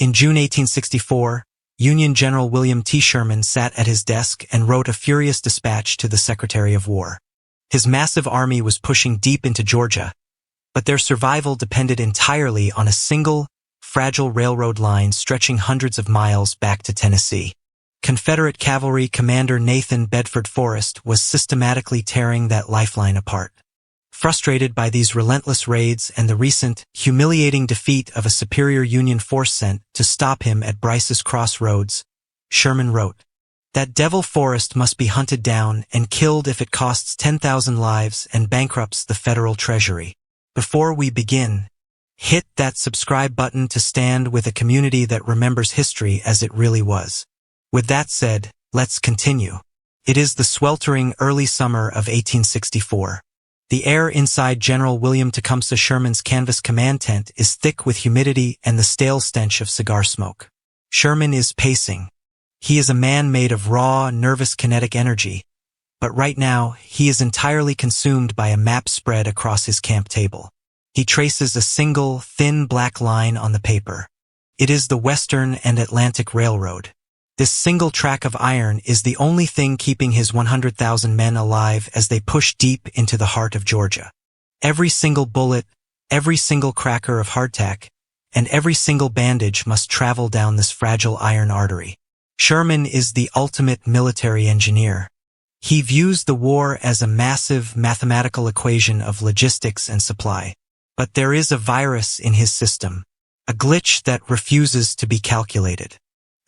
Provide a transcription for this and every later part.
In June 1864, Union General William T. Sherman sat at his desk and wrote a furious dispatch to the Secretary of War. His massive army was pushing deep into Georgia, but their survival depended entirely on a single, fragile railroad line stretching hundreds of miles back to Tennessee. Confederate cavalry commander Nathan Bedford Forrest was systematically tearing that lifeline apart. Frustrated by these relentless raids and the recent, humiliating defeat of a superior Union force sent to stop him at Bryce's Crossroads, Sherman wrote, "That devil Forrest must be hunted down and killed if it costs 10,000 lives and bankrupts the federal treasury. Before we begin, hit that subscribe button to stand with a community that remembers history as it really was." With that said, let's continue. It is the sweltering early summer of 1864. The air inside General William Tecumseh Sherman's canvas command tent is thick with humidity and the stale stench of cigar smoke. Sherman is pacing. He is a man made of raw, nervous kinetic energy, but right now he is entirely consumed by a map spread across his camp table. He traces a single, thin black line on the paper. It is the Western and Atlantic Railroad. This single track of iron is the only thing keeping his 100,000 men alive as they push deep into the heart of Georgia. Every single bullet, every single cracker of hardtack, and every single bandage must travel down this fragile iron artery. Sherman is the ultimate military engineer. He views the war as a massive mathematical equation of logistics and supply. But there is a virus in his system, a glitch that refuses to be calculated.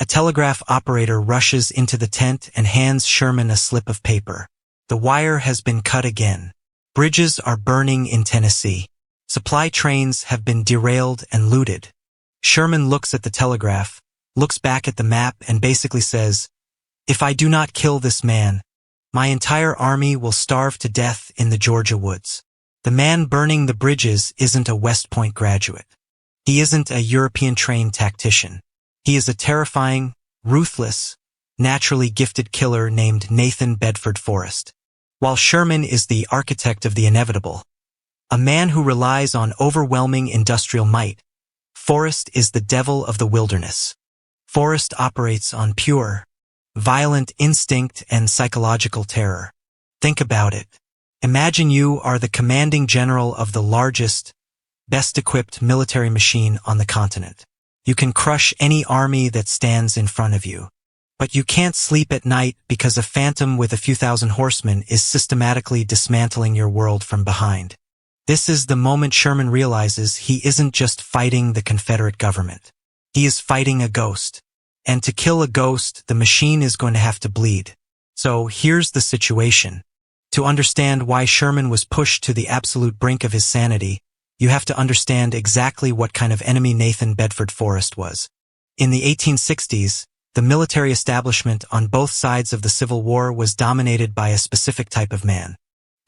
A telegraph operator rushes into the tent and hands Sherman a slip of paper. The wire has been cut again. Bridges are burning in Tennessee. Supply trains have been derailed and looted. Sherman looks at the telegraph, looks back at the map, and basically says, "If I do not kill this man, my entire army will starve to death in the Georgia woods." The man burning the bridges isn't a West Point graduate. He isn't a European-trained tactician. He is a terrifying, ruthless, naturally gifted killer named Nathan Bedford Forrest. While Sherman is the architect of the inevitable, a man who relies on overwhelming industrial might, Forrest is the devil of the wilderness. Forrest operates on pure, violent instinct and psychological terror. Think about it. Imagine you are the commanding general of the largest, best-equipped military machine on the continent. You can crush any army that stands in front of you. But you can't sleep at night because a phantom with a few thousand horsemen is systematically dismantling your world from behind. This is the moment Sherman realizes he isn't just fighting the Confederate government. He is fighting a ghost. And to kill a ghost, the machine is going to have to bleed. So here's the situation. To understand why Sherman was pushed to the absolute brink of his sanity, you have to understand exactly what kind of enemy Nathan Bedford Forrest was. In the 1860s, the military establishment on both sides of the Civil War was dominated by a specific type of man.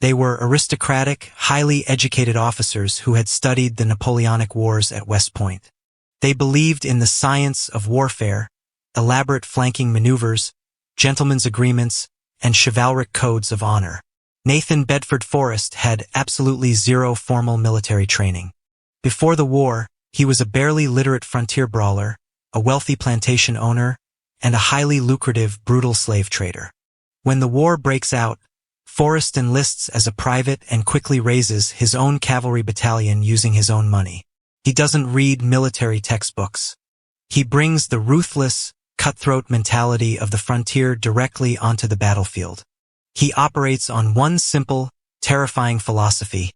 They were aristocratic, highly educated officers who had studied the Napoleonic Wars at West Point. They believed in the science of warfare, elaborate flanking maneuvers, gentlemen's agreements, and chivalric codes of honor. Nathan Bedford Forrest had absolutely zero formal military training. Before the war, he was a barely literate frontier brawler, a wealthy plantation owner, and a highly lucrative, brutal slave trader. When the war breaks out, Forrest enlists as a private and quickly raises his own cavalry battalion using his own money. He doesn't read military textbooks. He brings the ruthless, cutthroat mentality of the frontier directly onto the battlefield. He operates on one simple, terrifying philosophy.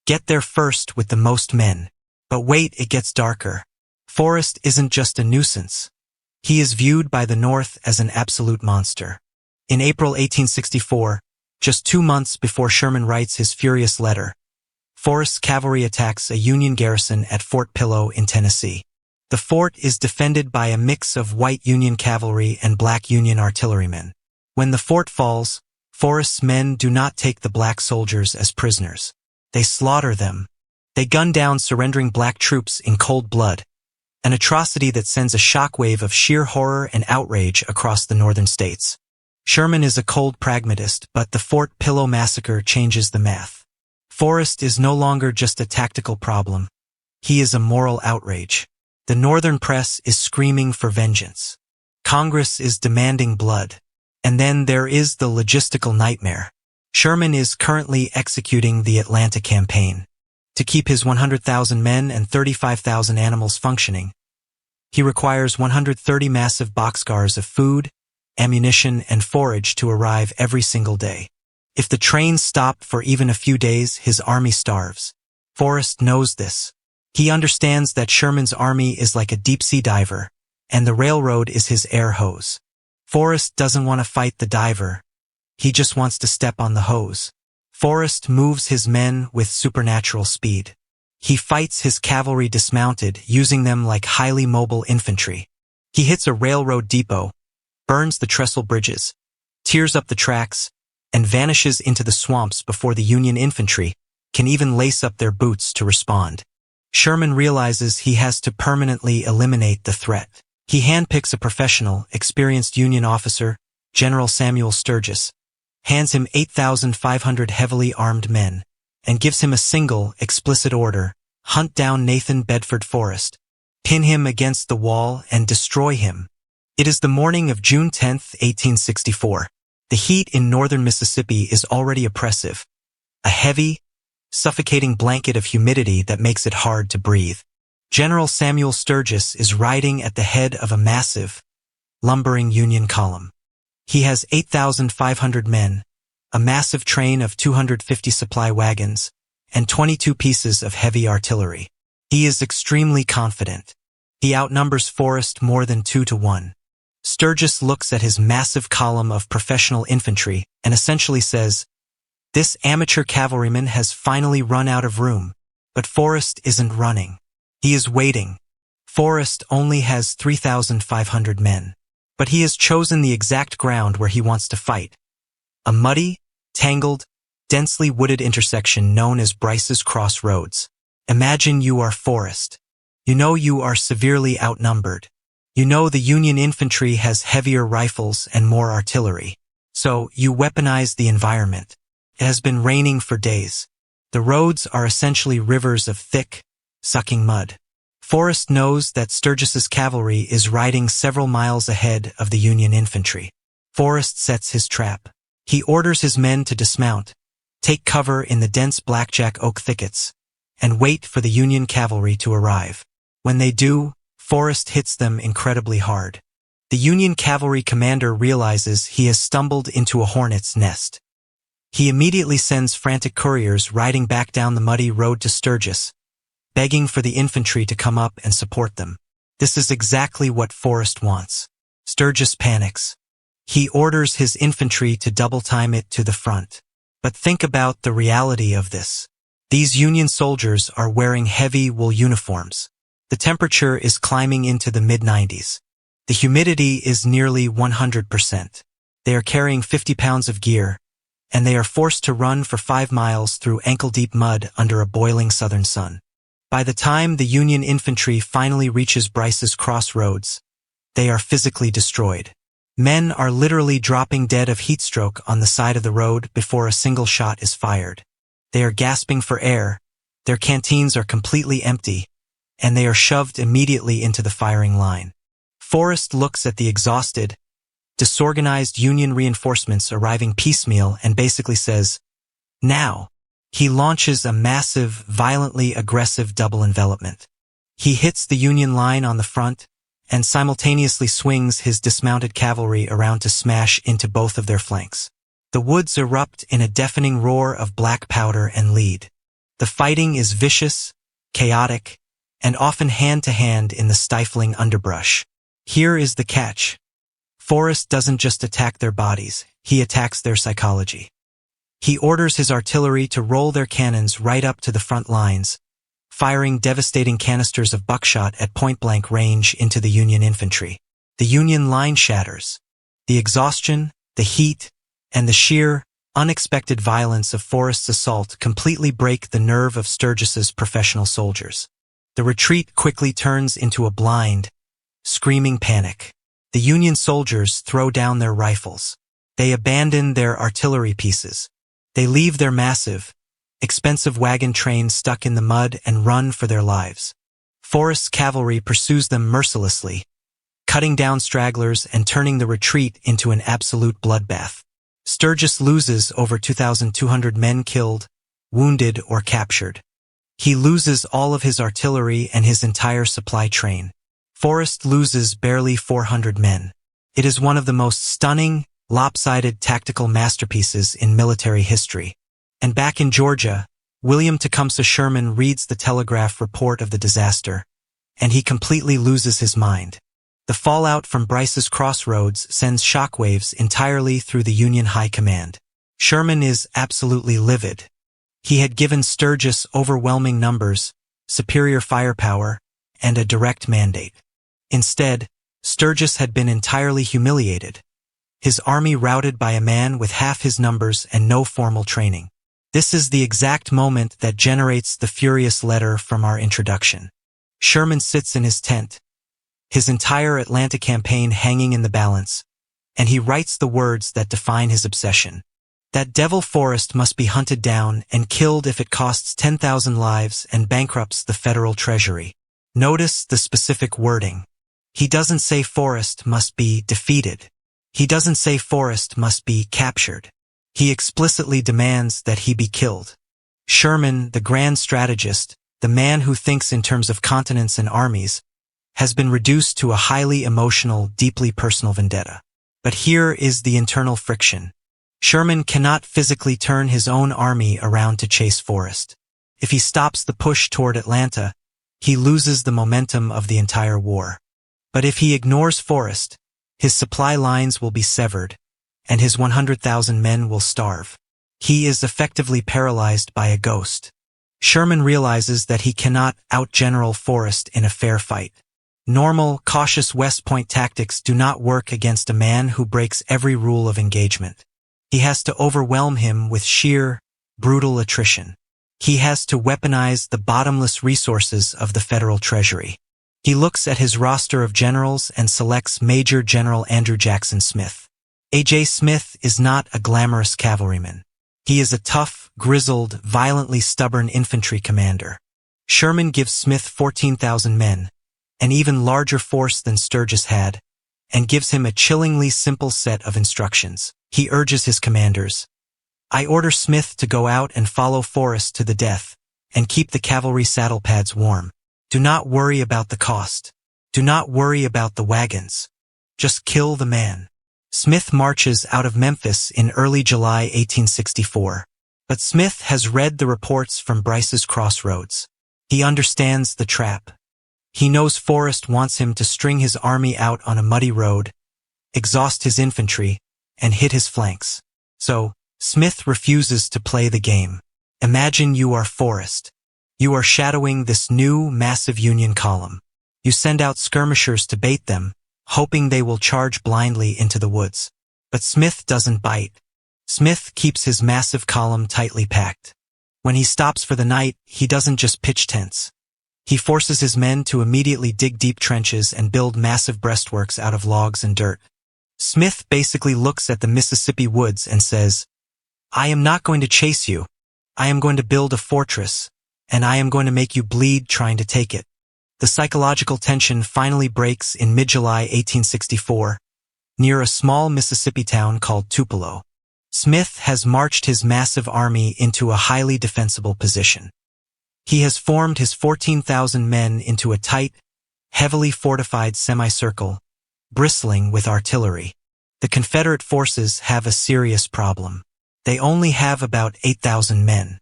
Get there first with the most men. But wait, it gets darker. Forrest isn't just a nuisance. He is viewed by the North as an absolute monster. In April 1864, just 2 months before Sherman writes his furious letter, Forrest's cavalry attacks a Union garrison at Fort Pillow in Tennessee. The fort is defended by a mix of white Union cavalry and black Union artillerymen. When the fort falls, Forrest's men do not take the black soldiers as prisoners. They slaughter them. They gun down surrendering black troops in cold blood, an atrocity that sends a shockwave of sheer horror and outrage across the northern states. Sherman is a cold pragmatist, but the Fort Pillow massacre changes the math. Forrest is no longer just a tactical problem. He is a moral outrage. The Northern press is screaming for vengeance. Congress is demanding blood. And then there is the logistical nightmare. Sherman is currently executing the Atlanta campaign. To keep his 100,000 men and 35,000 animals functioning, he requires 130 massive boxcars of food, ammunition, and forage to arrive every single day. If the trains stop for even a few days, his army starves. Forrest knows this. He understands that Sherman's army is like a deep-sea diver, and the railroad is his air hose. Forrest doesn't want to fight the diver. He just wants to step on the hose. Forrest moves his men with supernatural speed. He fights his cavalry dismounted, using them like highly mobile infantry. He hits a railroad depot, burns the trestle bridges, tears up the tracks, and vanishes into the swamps before the Union infantry can even lace up their boots to respond. Sherman realizes he has to permanently eliminate the threat. He handpicks a professional, experienced Union officer, General Samuel Sturgis, hands him 8,500 heavily armed men, and gives him a single, explicit order: hunt down Nathan Bedford Forrest, pin him against the wall, and destroy him. It is the morning of June 10, 1864. The heat in northern Mississippi is already oppressive, a heavy, suffocating blanket of humidity that makes it hard to breathe. General Samuel Sturgis is riding at the head of a massive, lumbering Union column. He has 8,500 men, a massive train of 250 supply wagons, and 22 pieces of heavy artillery. He is extremely confident. He outnumbers Forrest more than 2-1. Sturgis looks at his massive column of professional infantry and essentially says, "This amateur cavalryman has finally run out of room." But Forrest isn't running. He is waiting. Forrest only has 3,500 men. But he has chosen the exact ground where he wants to fight. A muddy, tangled, densely wooded intersection known as Bryce's Crossroads. Imagine you are Forrest. You know you are severely outnumbered. You know the Union infantry has heavier rifles and more artillery. So you weaponize the environment. It has been raining for days. The roads are essentially rivers of thick, sucking mud. Forrest knows that Sturgis's cavalry is riding several miles ahead of the Union infantry. Forrest sets his trap. He orders his men to dismount, take cover in the dense blackjack oak thickets, and wait for the Union cavalry to arrive. When they do, Forrest hits them incredibly hard. The Union cavalry commander realizes he has stumbled into a hornet's nest. He immediately sends frantic couriers riding back down the muddy road to Sturgis, begging for the infantry to come up and support them. This is exactly what Forrest wants. Sturgis panics. He orders his infantry to double-time it to the front. But think about the reality of this. These Union soldiers are wearing heavy wool uniforms. The temperature is climbing into the mid-90s. The humidity is nearly 100%. They are carrying 50 pounds of gear, and they are forced to run for 5 miles through ankle-deep mud under a boiling southern sun. By the time the Union infantry finally reaches Bryce's Crossroads, they are physically destroyed. Men are literally dropping dead of heatstroke on the side of the road before a single shot is fired. They are gasping for air, their canteens are completely empty, and they are shoved immediately into the firing line. Forrest looks at the exhausted, disorganized Union reinforcements arriving piecemeal and basically says, "Now." He launches a massive, violently aggressive double envelopment. He hits the Union line on the front and simultaneously swings his dismounted cavalry around to smash into both of their flanks. The woods erupt in a deafening roar of black powder and lead. The fighting is vicious, chaotic, and often hand-to-hand in the stifling underbrush. Here is the catch. Forrest doesn't just attack their bodies, he attacks their psychology. He orders his artillery to roll their cannons right up to the front lines, firing devastating canisters of buckshot at point-blank range into the Union infantry. The Union line shatters. The exhaustion, the heat, and the sheer, unexpected violence of Forrest's assault completely break the nerve of Sturgis's professional soldiers. The retreat quickly turns into a blind, screaming panic. The Union soldiers throw down their rifles. They abandon their artillery pieces. They leave their massive, expensive wagon train stuck in the mud and run for their lives. Forrest's cavalry pursues them mercilessly, cutting down stragglers and turning the retreat into an absolute bloodbath. Sturgis loses over 2,200 men killed, wounded, or captured. He loses all of his artillery and his entire supply train. Forrest loses barely 400 men. It is one of the most stunning, lopsided tactical masterpieces in military history. And back in Georgia, William Tecumseh Sherman reads the Telegraph report of the disaster, and he completely loses his mind. The fallout from Bryce's Crossroads sends shockwaves entirely through the Union High Command. Sherman is absolutely livid. He had given Sturgis overwhelming numbers, superior firepower, and a direct mandate. Instead, Sturgis had been entirely humiliated. His army routed by a man with half his numbers and no formal training. This is the exact moment that generates the furious letter from our introduction. Sherman sits in his tent, his entire Atlanta campaign hanging in the balance, and he writes the words that define his obsession. That devil Forrest must be hunted down and killed if it costs 10,000 lives and bankrupts the federal treasury. Notice the specific wording. He doesn't say Forrest must be defeated. He doesn't say Forrest must be captured. He explicitly demands that he be killed. Sherman, the grand strategist, the man who thinks in terms of continents and armies, has been reduced to a highly emotional, deeply personal vendetta. But here is the internal friction. Sherman cannot physically turn his own army around to chase Forrest. If he stops the push toward Atlanta, he loses the momentum of the entire war. But if he ignores Forrest, his supply lines will be severed, and his 100,000 men will starve. He is effectively paralyzed by a ghost. Sherman realizes that he cannot outgeneral Forrest in a fair fight. Normal, cautious West Point tactics do not work against a man who breaks every rule of engagement. He has to overwhelm him with sheer, brutal attrition. He has to weaponize the bottomless resources of the federal treasury. He looks at his roster of generals and selects Major General Andrew Jackson Smith. A.J. Smith is not a glamorous cavalryman. He is a tough, grizzled, violently stubborn infantry commander. Sherman gives Smith 14,000 men, an even larger force than Sturgis had, and gives him a chillingly simple set of instructions. He urges his commanders, I order Smith to go out and follow Forrest to the death, and keep the cavalry saddle pads warm. Do not worry about the cost. Do not worry about the wagons. Just kill the man. Smith marches out of Memphis in early July 1864. But Smith has read the reports from Bryce's Crossroads. He understands the trap. He knows Forrest wants him to string his army out on a muddy road, exhaust his infantry, and hit his flanks. So, Smith refuses to play the game. Imagine you are Forrest. You are shadowing this new, massive Union column. You send out skirmishers to bait them, hoping they will charge blindly into the woods. But Smith doesn't bite. Smith keeps his massive column tightly packed. When he stops for the night, he doesn't just pitch tents. He forces his men to immediately dig deep trenches and build massive breastworks out of logs and dirt. Smith basically looks at the Mississippi woods and says, I am not going to chase you. I am going to build a fortress, and I am going to make you bleed trying to take it. The psychological tension finally breaks in mid-July 1864, near a small Mississippi town called Tupelo. Smith has marched his massive army into a highly defensible position. He has formed his 14,000 men into a tight, heavily fortified semicircle, bristling with artillery. The Confederate forces have a serious problem. They only have about 8,000 men.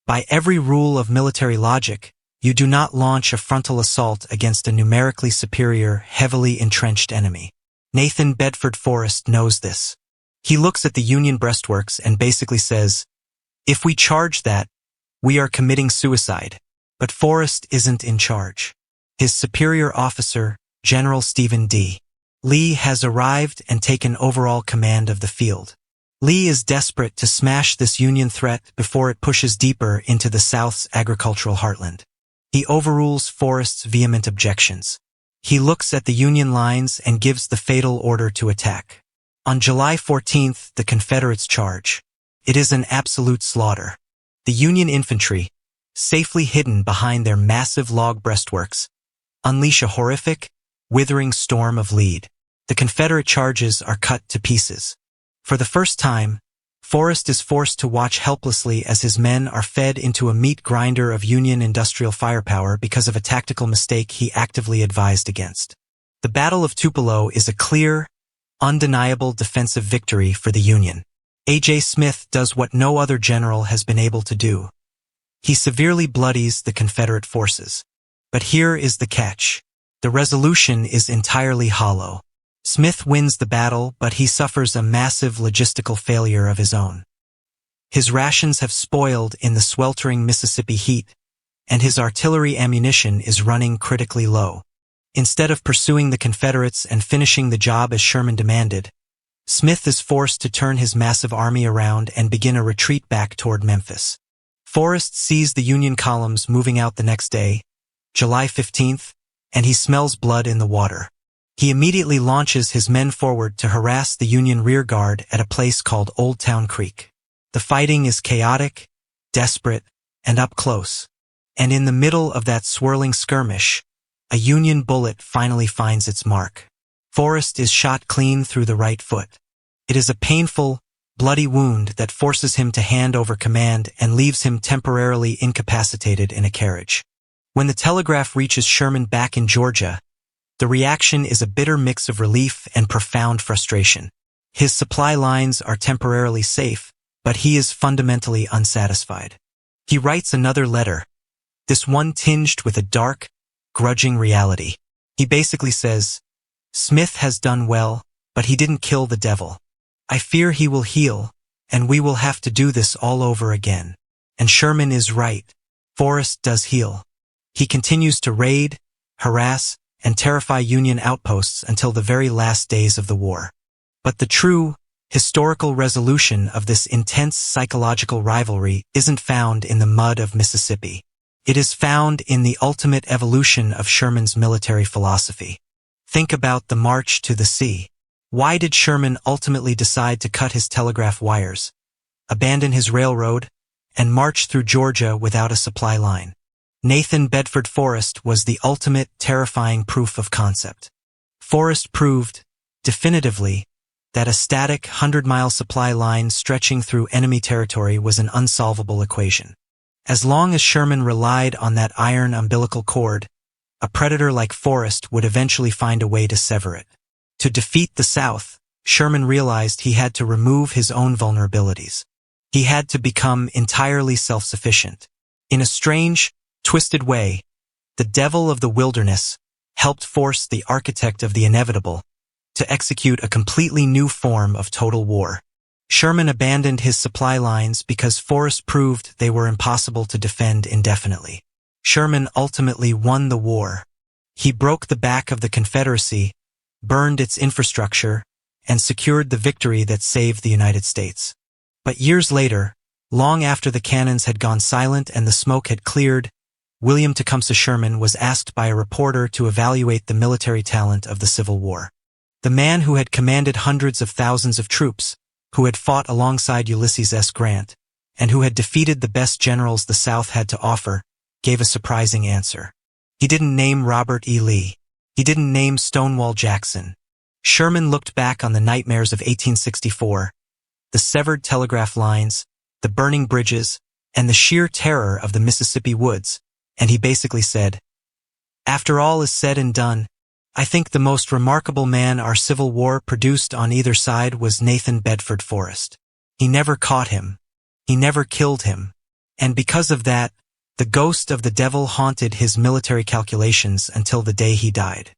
By every rule of military logic, you do not launch a frontal assault against a numerically superior, heavily entrenched enemy. Nathan Bedford Forrest knows this. He looks at the Union breastworks and basically says, if we charge that, we are committing suicide. But Forrest isn't in charge. His superior officer, General Stephen D. Lee, has arrived and taken overall command of the field. Lee is desperate to smash this Union threat before it pushes deeper into the South's agricultural heartland. He overrules Forrest's vehement objections. He looks at the Union lines and gives the fatal order to attack. On July 14th, the Confederates charge. It is an absolute slaughter. The Union infantry, safely hidden behind their massive log breastworks, unleash a horrific, withering storm of lead. The Confederate charges are cut to pieces. For the first time, Forrest is forced to watch helplessly as his men are fed into a meat grinder of Union industrial firepower because of a tactical mistake he actively advised against. The Battle of Tupelo is a clear, undeniable defensive victory for the Union. A.J. Smith does what no other general has been able to do. He severely bloodies the Confederate forces. But here is the catch. The resolution is entirely hollow. Smith wins the battle, but he suffers a massive logistical failure of his own. His rations have spoiled in the sweltering Mississippi heat, and his artillery ammunition is running critically low. Instead of pursuing the Confederates and finishing the job as Sherman demanded, Smith is forced to turn his massive army around and begin a retreat back toward Memphis. Forrest sees the Union columns moving out the next day, July 15th, and he smells blood in the water. He immediately launches his men forward to harass the Union rear guard at a place called Old Town Creek. The fighting is chaotic, desperate, and up close. And in the middle of that swirling skirmish, a Union bullet finally finds its mark. Forrest is shot clean through the right foot. It is a painful, bloody wound that forces him to hand over command and leaves him temporarily incapacitated in a carriage. When the telegraph reaches Sherman back in Georgia, the reaction is a bitter mix of relief and profound frustration. His supply lines are temporarily safe, but he is fundamentally unsatisfied. He writes another letter, this one tinged with a dark, grudging reality. He basically says, "Smith has done well, but he didn't kill the devil. I fear he will heal, and we will have to do this all over again." And Sherman is right. Forrest does heal. He continues to raid, harass, and terrify Union outposts until the very last days of the war. But the true, historical resolution of this intense psychological rivalry isn't found in the mud of Mississippi. It is found in the ultimate evolution of Sherman's military philosophy. Think about the march to the sea. Why did Sherman ultimately decide to cut his telegraph wires, abandon his railroad, and march through Georgia without a supply line? Nathan Bedford Forrest was the ultimate terrifying proof of concept. Forrest proved, definitively, that a static 100-mile supply line stretching through enemy territory was an unsolvable equation. As long as Sherman relied on that iron umbilical cord, a predator like Forrest would eventually find a way to sever it. To defeat the South, Sherman realized he had to remove his own vulnerabilities. He had to become entirely self-sufficient. In a strange, twisted way, the devil of the wilderness helped force the architect of the inevitable to execute a completely new form of total war. Sherman abandoned his supply lines because Forrest proved they were impossible to defend indefinitely. Sherman ultimately won the war. He broke the back of the Confederacy, burned its infrastructure, and secured the victory that saved the United States. But years later, long after the cannons had gone silent and the smoke had cleared, William Tecumseh Sherman was asked by a reporter to evaluate the military talent of the Civil War. The man who had commanded hundreds of thousands of troops, who had fought alongside Ulysses S. Grant, and who had defeated the best generals the South had to offer, gave a surprising answer. He didn't name Robert E. Lee. He didn't name Stonewall Jackson. Sherman looked back on the nightmares of 1864, the severed telegraph lines, the burning bridges, and the sheer terror of the Mississippi woods, and he basically said, "After all is said and done, I think the most remarkable man our Civil War produced on either side was Nathan Bedford Forrest. He never caught him. He never killed him. And because of that, the ghost of the devil haunted his military calculations until the day he died."